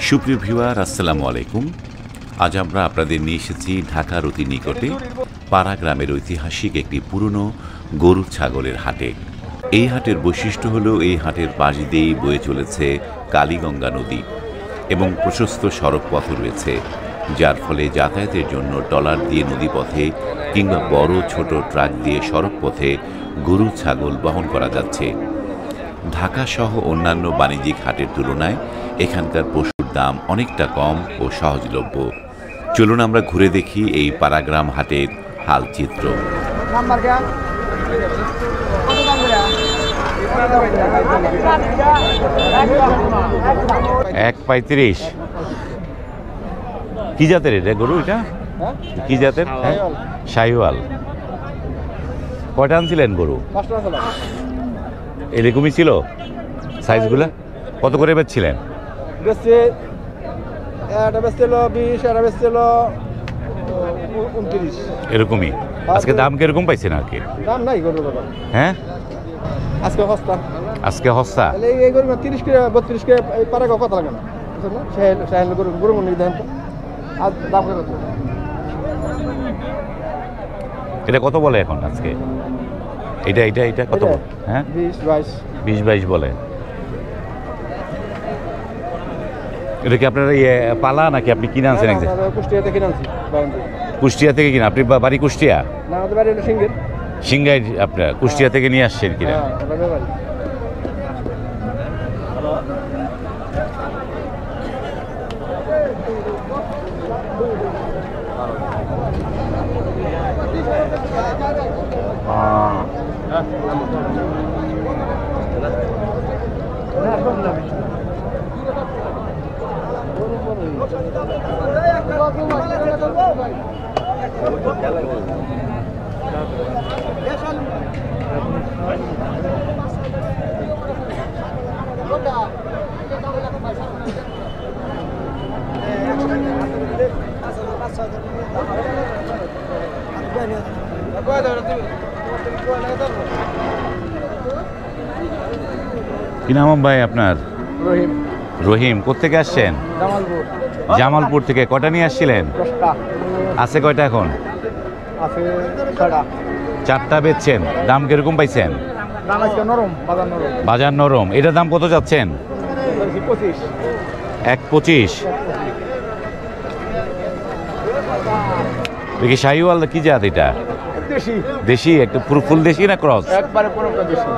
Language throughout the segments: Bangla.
সুপ্রিয় ভিউয়ার, আসসালামু আলাইকুম। আজ আমরা আপনাদের নিয়ে এসেছি ঢাকার অতি নিকটে পাড়া গ্রামের ঐতিহাসিক একটি পুরনো গরু ছাগলের হাটে। এই হাটের বৈশিষ্ট্য হলো এই হাটের পাশ দিয়েই বয়ে চলেছে কালীগঙ্গা নদী এবং প্রশস্ত সড়ক পথ রয়েছে, যার ফলে যাতায়াতের জন্য ট্রলার দিয়ে নদীপথে কিংবা বড় ছোট ট্রাক দিয়ে সড়ক পথে গরু ছাগল বহন করা যাচ্ছে। ঢাকা সহ অন্যান্য বাণিজ্যিক হাটের তুলনায় এখানকার পশুর দাম অনেকটা কম ও সহজলভ্য। চলুন আমরা ঘুরে দেখি এই পাড়াগ্রাম হাটের হালচিত্র। 1.35। কি জাতের এটা গরু? এটা কি জাতের? শাহিওয়াল। কয়টা আনছিলেন গরু? এরকমই ছিল সাইজগুলো? কত করে বেচছিলেন? এরকমই। আজকে দাম কিরকম পাইছেন? আর কি দাম নাই গরুর? হ্যাঁ, আজকে সস্তা। আজকে সস্তা। এই গরু 30 করে 32 করে এই পারে কত লাগে না? শাহিওয়াল গরু গরু মনে দেন তো। আর দাম কত? এটা কত বলে এখন আজকে? এটা কত? হ্যাঁ, 20-22 বলে। এটা কি আপনার পালা নাকি আপনি কিনে আনছেন? কুষ্টিয়া থেকে কিনে আনছি। কুষ্টিয়া থেকে কিনা? আপনি বাড়ি কুষ্টিয়া? না, আমাদের বাড়ি হলো সিঙ্গের। সিংগাই। আপনার কুষ্টিয়া থেকে নিয়ে আসছেন কিনা? কি নাম ভাই আপনার? রহিম। রহিম। কোত্থেকে আসছেন? জামালপুর। জামালপুর থেকে। কয়টা নিয়ে আসছিলেন? 10টা। আছে কয়টা এখন? আছে 6টা। 4টা বেচছেন। দাম কিরকম পাইছেন? দাম আজকে নরম, বাজার নরম। বাজার নরম। এটার দাম কত যাচ্ছেন? 25। 1.25। দেখি শাহিওয়াল কি জাত এটা? দেশি। দেশি? একটা পুরো ফুল দেশি না ক্রস? একবারে পুরোটা দেশি।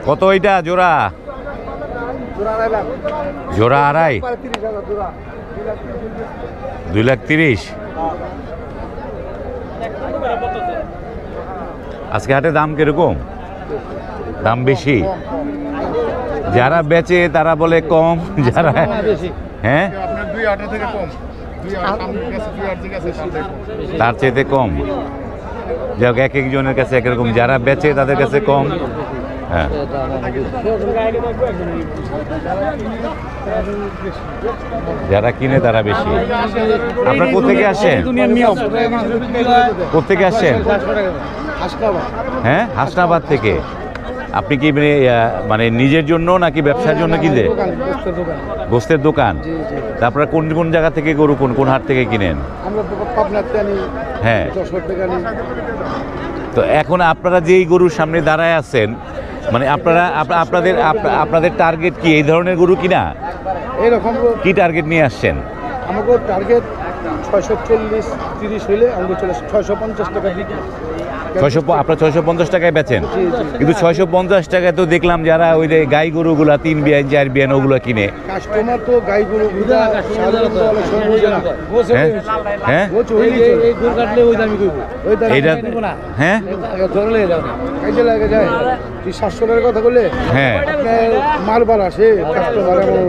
কত এটা জোড়া? জোড়া 2.5। 2,30,000। আজকে হাটে দাম কিরকম? দাম বেশি। যারা বেচে তারা বলে কম, যারা হ্যাঁ তার চাইতে কম। যাই হোক, এক একজনের কাছে একরকম। যারা বেচে তাদের কাছে কম। হ্যাঁ, যারা কিনে তারা বেশি। আপনার কোথেকে আসেন? কোথেকে আসছেন? হ্যাঁ, হাসনাবাদ থেকে। আপনি কি মানে নিজের জন্য নাকি ব্যবসার জন্য কিনলে? গোস্তের দোকান। তারপরে কোন কোন জায়গা থেকে গরু কোন হাট থেকে কিনেন? হ্যাঁ। তো এখন আপনারা যেই গরুর সামনে দাঁড়ায় আছেন, মানে আপনাদের টার্গেট কি এই ধরনের গরু কিনা? এরকম কি টার্গেট নিয়ে আসছেন? আমাকে টার্গেট 640 30 হইলে আমাকে চলে 650 টাকা বিক্রি। 600 আপনার 650 টাকায় বেচেন, জি, জি। কিন্তু 650 টাকায় তো দেখলাম যারা ওই যে গাই গরুগুলা 3 বিয়ান 4 বিয়ান ওগুলো কিনে। কাস্টমার তো গাই গরু গুলা সাধারণত অনেক সময় বোঝে না। হ্যাঁ হ্যাঁ বোঝ হইলে এই গরু কাটলে ওই দামি কইবো, ওই দামি এইটা নিব না। হ্যাঁ ধরলে যাও না, কাজে লাগে যায়। তুই 700 টাকার কথা বললে হ্যাঁ আপনার মাল বার আসে কাস্টমার এবং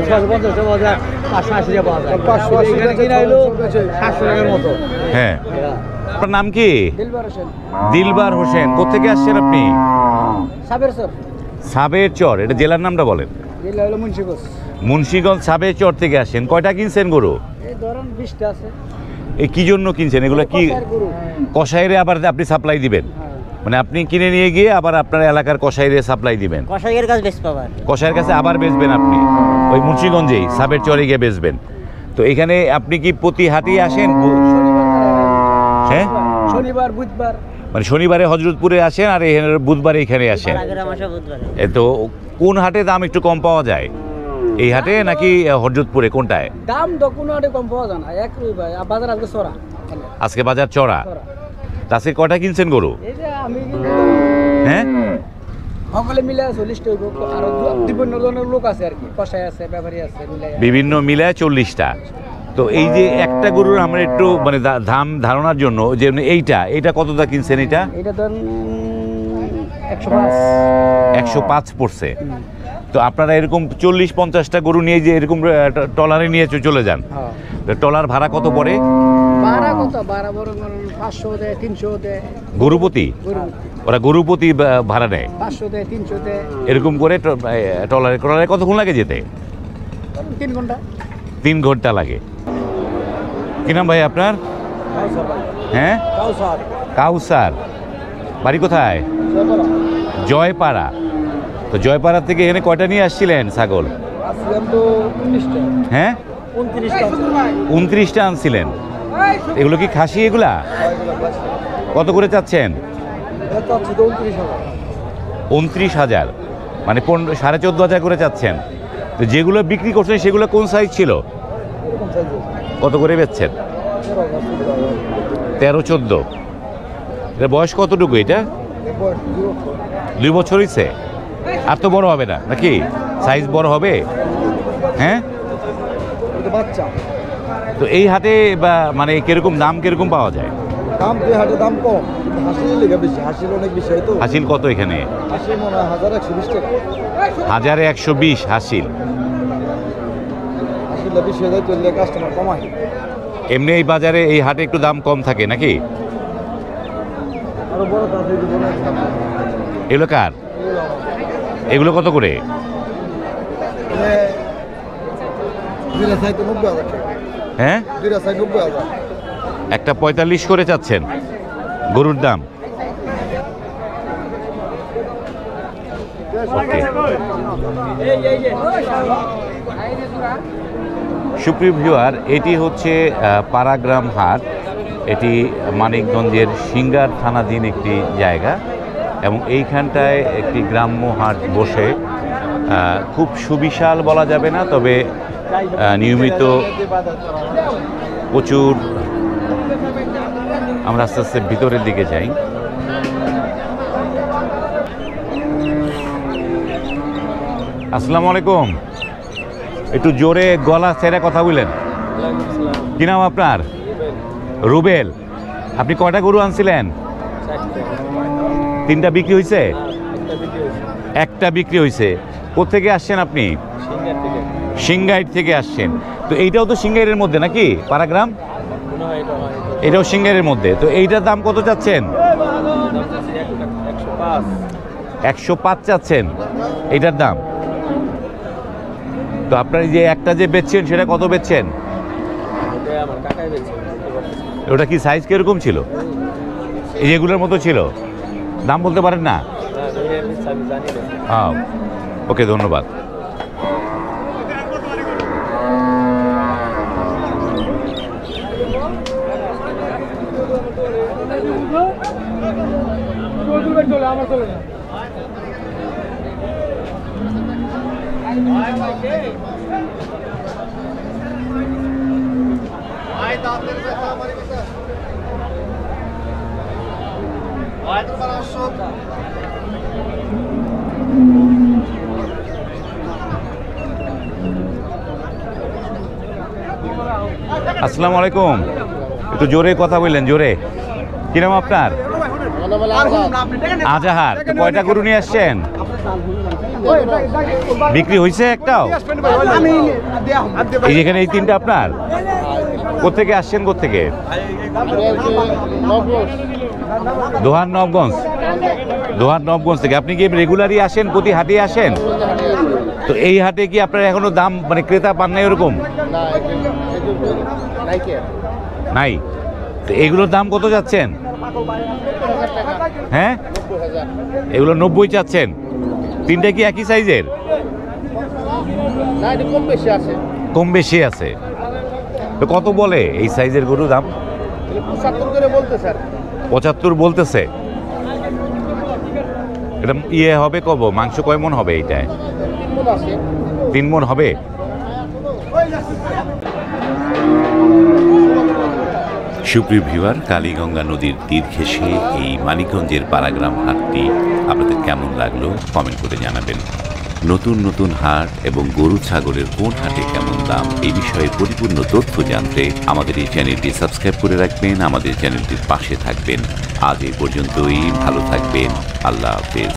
650 টাকা পাওয়া যায়, 580 টাকা পাওয়া যায়, 580 টাকা কিনা হলো 700 টাকার মতো। হ্যাঁ। আপনার নাম কি? দিলবার হোসেন। দিলবার হোসেন। কোত্থেকে আসছেন আপনি? সাবের স্যার, সাবের চর, এটা জেলার নামটা বলেন। জেলা হলো মুন্সিগঞ্জ। মুন্সিগঞ্জ সাবের চর থেকে আসেন। কয়টা কিনছেন গরু? এই ধরেন 20টা আছে। এই কি জন্য কিনছেন এগুলো? কি কষাইয়ের গরু। কসাইরে আবার আপনি সাপ্লাই দিবেন? হ্যাঁ। মানে আপনি কিনে নিয়ে গিয়ে আবার আপনার এলাকার কসাইরে সাপ্লাই দিবেন? কষাইয়ের কাছে বেশ পাবার। কসাইয়ের কাছে আবার বেচবেন আপনি ওই মুন্সিগঞ্জেই সাবের চরে গিয়ে বেচবেন। তো এখানে আপনি কি প্রতি হাটেই আসেন? হ্যাঁ, শনিবার বুধবার। মানে শনিবারে হজরতপুরে আসেন আর এখানে বুধবারে এখানে আসেন। আগের মাসে বুধবারে। এ তো কোন হাটে দাম একটু কম পাওয়া যায়? এই হাটে নাকি হজরতপুরে, কোনটায়? দাম তো কোনো আড়ে কম পাওয়া যায় না, এক ভাই বাজার আজকে চড়া। আজকে বাজার চড়া। আজকে কয়টা কিনছেন গরু? এই যে আমি হ্যাঁ, সকলে মিলে 40টা হইব, আর বিভিন্ন ধরনের লোক আছে আর কি, কষাই আছে, ব্যাপারী আছে, মিলে বিভিন্ন মিলায় 40টা। তো এই যে একটা গরুর আমরা একটু মানে দাম ধারণার জন্য, যে এইটা কতটা কিনছেন? এটা এটা ধরেন 105। 105 পড়ছে। তো আপনারা এরকম 40-50টা গরু নিয়ে যে এরকম ট্রলারে নিয়ে চলে যান, হ্যাঁ। তো ট্রলার ভাড়া কত পড়ে? ভাড়া কত? ভাড়া বড় 500 দেয়, 300 দেয় গরুপতি? ওরা গরুপতি ভাড়া নেয় 500 দেয়, 300 দেয়, এরকম করে। ট্রলারে কতক্ষণ লাগে যেতে? 3 ঘন্টা। 3 ঘন্টা লাগে। কি নাম ভাই আপনার? হ্যাঁ, কাউসার। বাড়ি কোথায়? জয়পাড়া। তো জয়পাড়া থেকে এখানে কয়টা নিয়ে আসছিলেন ছাগল? আসলাম তো 19টা। হ্যাঁ, 29টা আনছিলেন। এগুলো কি খাসি? এগুলা কত করে চাচ্ছেন? 29,000, মানে 14,500 করে চাচ্ছেন। তো যেগুলো বিক্রি করছেন সেগুলো কোন সাইজ ছিল? কত করে বেচছেন? 13-14। এটা বয়স কতটুকু? এটা 2 বছর হয়েছে। আর তো বড় হবে না নাকি? সাইজ বড় হবে? হ্যাঁ। বাচ্চা তো এই হাটে বা মানে কিরকম দাম কিরকম পাওয়া যায়? দাম যে হাটে দাম কম, হাসিল লেগে বেশি, হাসিল অনেক বেশি হয় তো। হাসিল কত এখানে? হাসিল মনে হয় 1120 টাকা। 1120 হাসিল। হাসিলটা বেশি হয়ে যায়, চললে কাস্টমার কমায়। এমনি এই বাজারে এই হাটে একটু দাম কম থাকে নাকি? আরো বড় দাম হইতে বড় দাম। এগুলো কার? এগুলো কত করে? দুইটা সাইড 90,000 টাকা। হ্যাঁ, দুইটা সাইড 90,000। একটা 45 করে চাচ্ছেন গরুর দাম। সুপ্রিয় ভিউয়ার, এটি হচ্ছে পাড়াগ্রাম হাট। এটি মানিকগঞ্জের সিঙ্গার থানাধীন একটি জায়গা এবং এইখানটায় একটি গ্রাম্য হাট বসে। খুব সুবিশাল বলা যাবে না, তবে নিয়মিত প্রচুর। আমরা আস্তে আস্তে ভিতরের দিকে যাই। আসসালামু আলাইকুম। একটু জোরে গলা ছেড়ে কথা বললেন। কি নাম আপনার? রুবেল। আপনি কয়টা গরু আনছিলেন? 3টা বিক্রি হয়েছে? একটা বিক্রি হয়েছে। কোত্থেকে আসছেন আপনি? সিংগাইট থেকে আসছেন। তো এইটাও তো সিংগাইটের মধ্যে নাকি পাড়াগ্রাম? এটাও সিংগাইটের মধ্যে। তো এইটার দাম কত চাচ্ছেন? 105 চাচ্ছেন এইটার দাম। তো আপনার যে একটা যে বেচছেন সেটা কত বেচছেন? ওটা কি সাইজ কিরকম ছিল? এই যেগুলোর মতো ছিল? দাম বলতে পারেন না? হ্যাঁ, ওকে, ধন্যবাদ। আমার আসসালামু আলাইকুম, একটু জোরে কথা বললেন, জোরে। কি নাম আপনার? আজাহার। তো কয়টা গরু নিয়ে আসছেন? বিক্রি হয়েছে একটাও? এই যেখানে এই তিনটা আপনার? কোত্থেকে আসছেন, কোত্থেকে? দোহার নবগঞ্জ। দোহার নবগঞ্জ থেকে। আপনি কি রেগুলারই আসেন, প্রতি হাটে আসেন? তো এই হাটে কি আপনার এখনো দাম মানে ক্রেতা পান নাই ওরকম? নাই। তো এগুলোর দাম কত যাচ্ছেন? হ্যাঁ, এগুলো 90 চাচ্ছেন। তিনটা কি একই সাইজের? কম বেশি আছে। তো কত বলে এই সাইজের গরু দাম? 75 বলতেছে। এটা ইয়ে হবে কব, মাংস কয় মন হবে এইটায়? 3 মন হবে। সুপ্রিয় ভিউয়ার, কালীগঙ্গা নদীর তীর ঘেঁষে এই মানিকগঞ্জের পাড়াগ্রাম হাটটি আপনাদের কেমন লাগলো কমেন্ট করে জানাবেন। নতুন নতুন হাট এবং গরু ছাগলের কোন হাটে কেমন দাম এই বিষয়ে পরিপূর্ণ তথ্য জানতে আমাদের এই চ্যানেলটি সাবস্ক্রাইব করে রাখবেন, আমাদের চ্যানেলটির পাশে থাকবেন। আজ এই পর্যন্তই, ভালো থাকবেন। আল্লাহ হাফেজ।